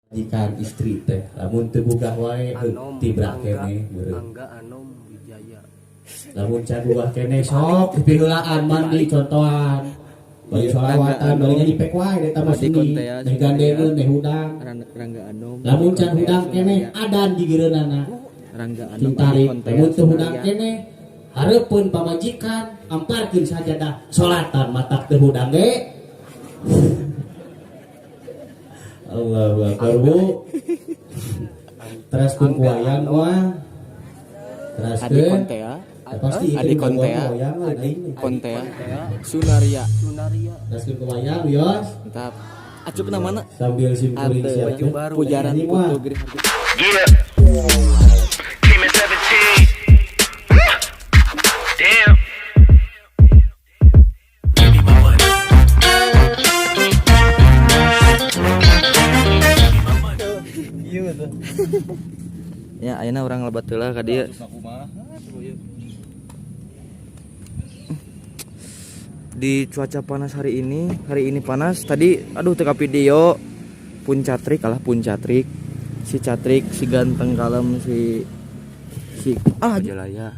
Jikan istri teh lamun teu boga wae tibrak kene beureum. Angga Anom Wijaya. Lamun can boga kene sok pinulaan mandi contohan. Bari sholawatan bari nyipek wae eta mah seni. Teh gandengeun teh hudang. Rangga Anom. Lamun can hudang kene adan digeureunana. Rangga Anom. Ditarik lamun teu hudang kene hareupeun pamajikan amparkeun sajadah sholatan matak teu hudang ge. Allahu Akbar bu. Teraskeun ku wayang mah. Teraskeun. Pasti Adik Kontea. Kontea. Sunaria. Teraskeun ku wayang Yos. Mantap. Acup na mana? Sambil simkuring siap. Baju baru. Pujaran Putu Giri. Yeah. Came in 17. Damn. Ya, ayeuna urang lebat heula ka dieu. Di cuaca panas hari ini panas. Tadi aduh teu ka video. Puncatrik kalah Puncatrik. Si Catrik, si ganteng kalem si Jalaya.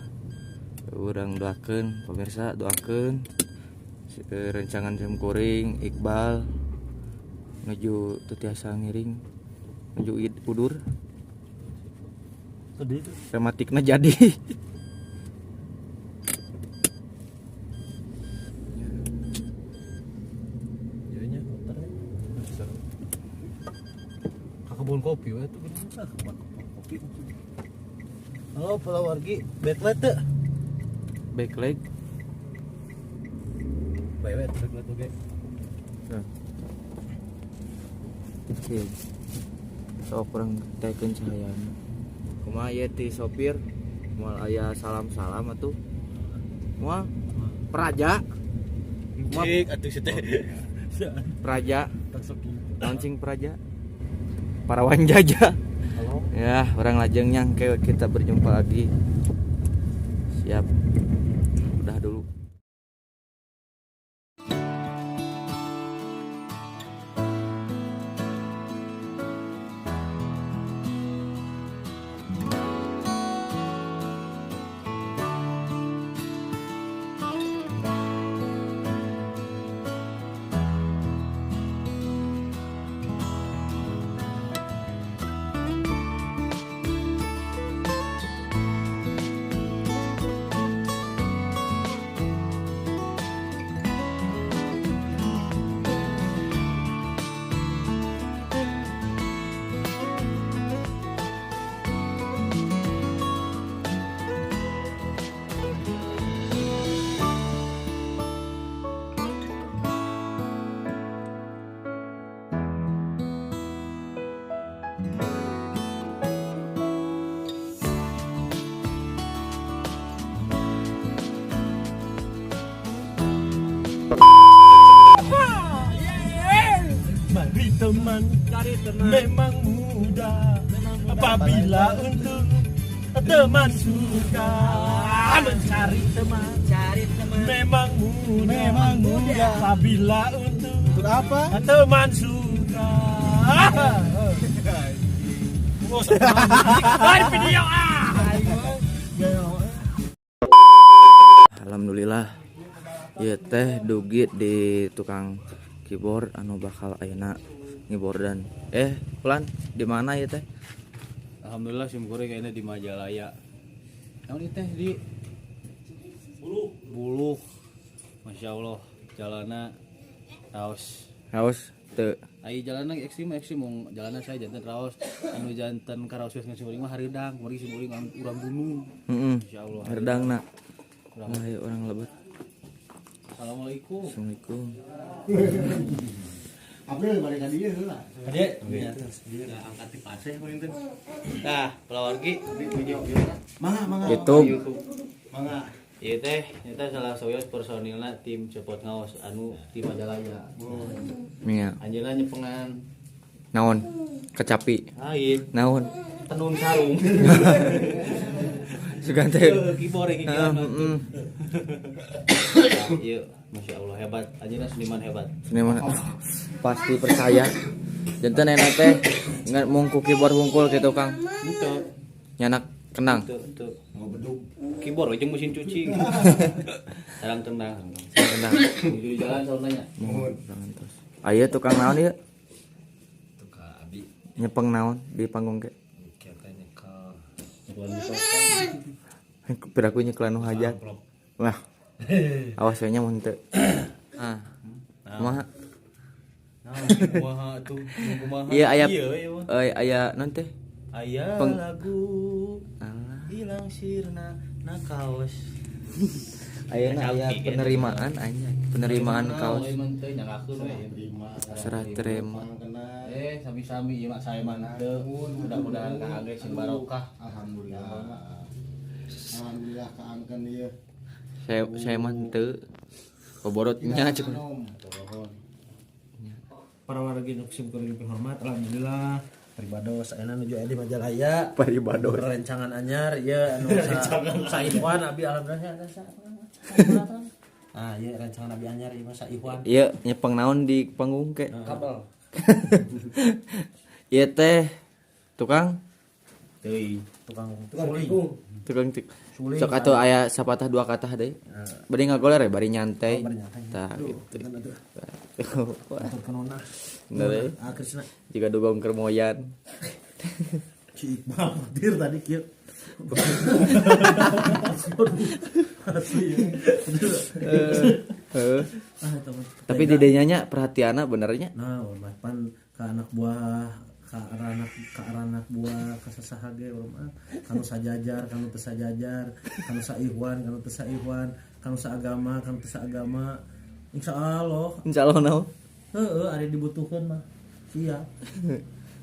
Urang doakeun pemirsa, doakeun rencangan simkuring Iqbal menuju teu tiasa ngiring menuju udur. Rematikna jadi. Jadinya kebun kopi we itu bener kopi. Halo Palawargi, backlight teh. Backlight. Bae backlight oge. Oke. Sok kurang tekeun cahayana. Kumaha ieu ti sopir? Moal aya salam-salam atuh. Moal praja. Cik atuh teh. Praja. Launching praja. Parawan Jaja. Halo. Ya, orang lajeng nyangke kita berjumpa lagi. Siap. Udah dulu. Mari teman, memang mudah apabila untuk teman suka mencari teman, memang mudah apabila untuk apa? Teman suka. Video Alhamdulillah. Ieu teh dugit di tukang keyboard anu bakal ayeuna ngibordan. Pulan di mana ya teh? Alhamdulillah simkuring kayaknya di Majalaya. Naon ieu teh di Buluh. Masya Allah jalana raos. Haus teu. Ai jalana ekstrim mung jalana saya jantan raos anu jantan karaos geus simkuring mah hareudang, mari simkuring urang gunung. Masya Allah. Hareudangna. Nah, ayo orang lebat. Assalamualaikum. Assalamualaikum. April balik ka dieu heula. Ade, dia angkat di paseh paling teh. Tah, Palawargi video. Mangga. YouTube. Mangga. Ieu teh nyata salah soyos personilna tim Cepot Ngaos anu tim Majalaya. Nya. Anjeunna nyepengan Naon? Kecapi. lain Naon? tenun sarung. Sugan teh. Keyboard iki Iya, Masya Allah hebat. Anjeunna seniman hebat. Seniman pasti percaya. Jantan enak teh ngan mungku keyboard hungkul gitu Kang. Itu. Nyanak kenang. Itu. Keyboard aja mesin cuci. Sarang tendang. Kenang. Di jalan soalnya. Terus. Aya tukang naon ieu? Tukang abi. Nyepeng naon di panggung ge? Piraku nyekelan nu hajat. Wah. Awas we nya mun teu. Ah. Kumaha? Kumaha tuh? Kumaha? Iya aya Iya. aya naon teh? Aya Peng- lagu Alah. hilang sirna na kaos. Ayeuna aya penerimaan anya, penerimaan kaos. Emang teh nyalakeun we. Serah terima. Sami-sami ieu mah saya mah teu. Mudah-mudahan ka Age sing barokah. Alhamdulillah. Alhamdulillah keangkeun ieu. Saya mah teu. Boborotnya cek. Para warga nu sim kuring hormat, alhamdulillah Paribados ayeuna nuju di Majalaya. Paribados. Rencangan anyar ieu anu sa Ikhwan abi alhamdulillah sa. Ah, ieu rancangan abi anyar ieu sa Ikhwan. Iya nyepeng naon di panggung ke? Kabel. Iya teh tukang Teuing. Tukang tukang tik. suling. Sok atuh aya sapatah dua kata deui. Bari ngagoler ya, bari nyantai. Bari nyantai. Tah gitu. Wah, Atur kenona. bener ya. Ah Krisna. Jika dugong keur moyan. Ki Iqbal hadir tadi kieu. Asli. Heeh. Ah, teman. Tapi di dinya nya perhatianna benernya. Nah, pan ke anak buah, ke anak buah, ke sasaha ge urang mah kanu sajajar, kanu teu sajajar, kanu saihwan, kanu teu saihwan, kanu saagama, kanu teu saagama. Insyaallah. Insyaallah naon. Heeh, ari dibutuhkeun mah. Siap.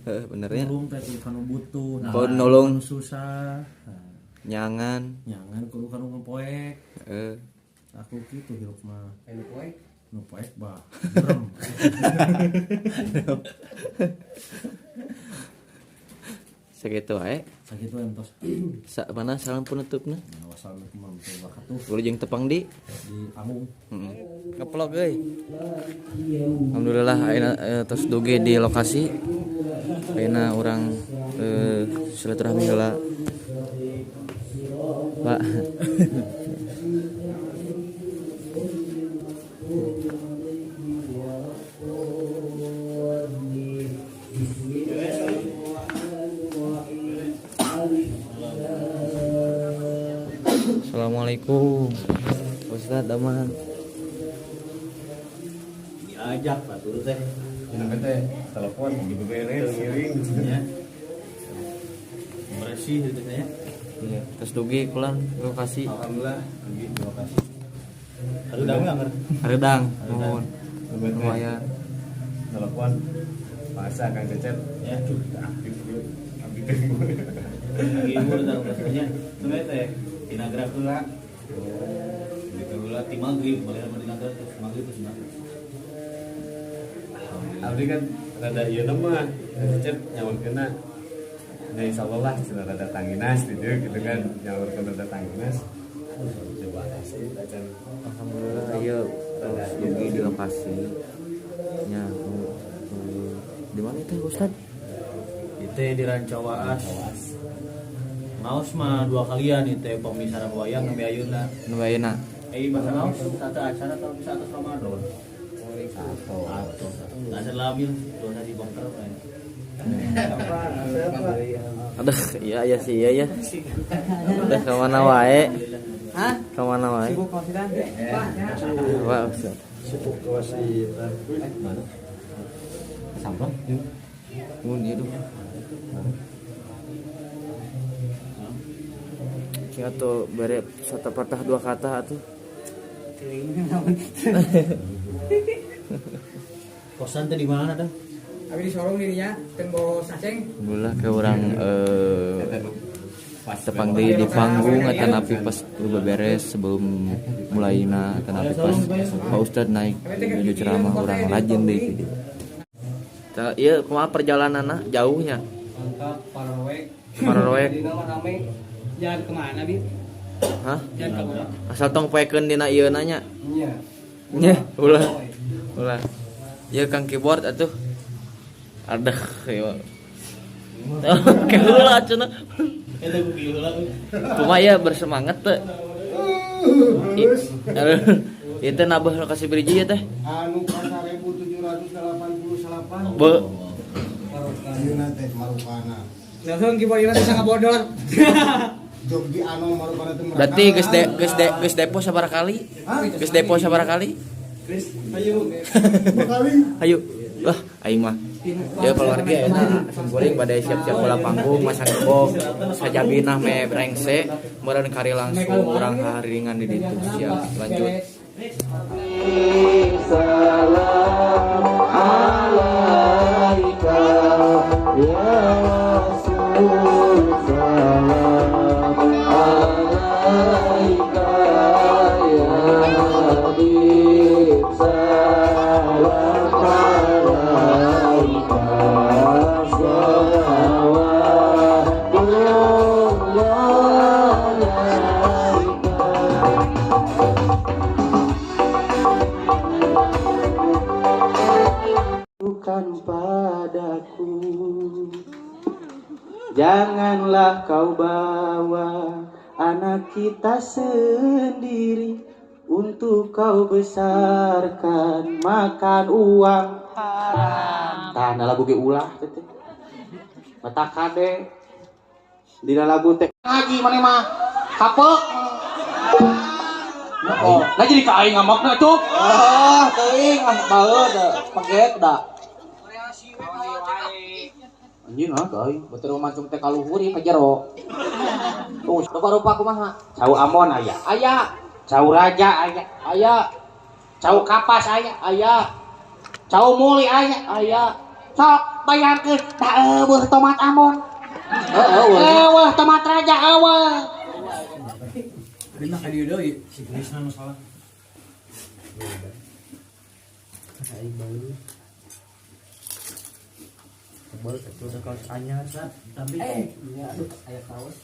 Heeh, benernya. Nulung teh kudu kanu butuh, Oh, nulung. kanu susah. Nah, Nyangan. jangan kudu kanu ngepoek. Heeh. Aku kitu hirup mah. Poek. Ngepoek bah. Brem. Sakitu wae. Sakitu entos. Mana salam penutupna? Wassalamualaikum warahmatullahi wabarakatuh. Wilujeng tepang di Di panggung. ngeplog euy. Alhamdulillah ayeuna tos duge di lokasi. Ayeuna urang silaturahmi heula. Pak. Assalamualaikum. Ustaz aman. Diajak batur teh. Ini teh telepon gitu beres ngiring Ya. Bersih gitu ya. Iya, terus dugi pulang lokasi. Alhamdulillah. Terima kasih. Aduh dah enggak Hareudang, nuhun. Lumayan. telepon masa Kang Cecep ya. aktif dulu abdi Lagi umur dah rasanya. Tuh teh dinagra heula. Gitu heula ti magrib, balik sama dinagra terus magrib terus maghrib. abdi kan rada ieu mah Kang Cecep nyaurkeunna nah insyaallah lah cenah rada tanginas gitu kan nyaurkeun rada tanginas coba asli acan Alhamdulillah iya terus dugi di lokasi. Ya, di mana teh Ustaz? Itu di Rancawaas. Naos mah 2 kalian itu pemisaran wayang ngambil ayeuna. Nu ayeuna. Bahasa naos satu acara atau bisa atas Ramadan. Atau ada labil dosa dibongkar kan. Aduh, iya sih iya ya. Udah ke mana wae? Hah? Ke mana wae? Sibuk konsidan? Wah, Ustaz. sibuk kewasitan mana sampah Mun ieu tuh. Kita tuh bare satu patah dua kata atuh. Kosan teh di mana dah? Abi di Sorong dirinya, tembo saceng. Alhamdulillah ke orang tepang di panggung atau napi pas beberes sebelum mulaina atau napi pas Pak Ustad naik menuju ceramah orang rajin deh gitu. Iya, kumaha perjalananna jauhnya? Mantap, Pararoek. Pararoek. Dina mah rame. Jalan kemana, Bi? Hah? Jalan kemana? Asal tong poekeun dina ieu nanya. Iya. Nya, ulah. Ulah. Ieu Kang keyboard atuh. Aduh, ya. Kayak heula cenah. Eta ku kieu heula. Kumaha ya bersemangat teh. Itu nabah kasih biji ya teh. Anu 1788. Be. Ayeuna teh marupana. Langsung kieu ieu teh bodor. Jogi anu marupana teh. Berarti geus depo sabaraha kali? Geus depo sabaraha kali? Ayo. Bakali. Ayo. Lah, aing mah. Ya keluarga enak simkuring pada siap-siap bola panggung masang gebok sajabinah me brengse meureun kari langsung urang haringan di ditu siap lanjut. Salam alaika ya Rasul salam alaika ya Habib salam padaku, janganlah kau bawa anak kita sendiri untuk kau besarkan makan uang haram. Tah lagu ge ulah teh. Mata kade dina lagu teh ngaji maneh mah kapok. Oh, lah jadi ka aing ngambakna tuh. Ah, teuing baeud pagek da. Anjing ah aing betul macam teh kaluhur ieu ka jero. Tuh, rupa-rupa kumaha? Cau Amon aya. Aya. Cau Raja aya. Aya. Cau Kapas aya. Aya. Cau Muli aya. Aya. Sok bayarkeun da eueuh tomat Amon. Eueuh tomat Raja eueuh. Dina ka dieu deui si Krisna nu salah. Tebal itu kaos anyar tapi aduh aya kaos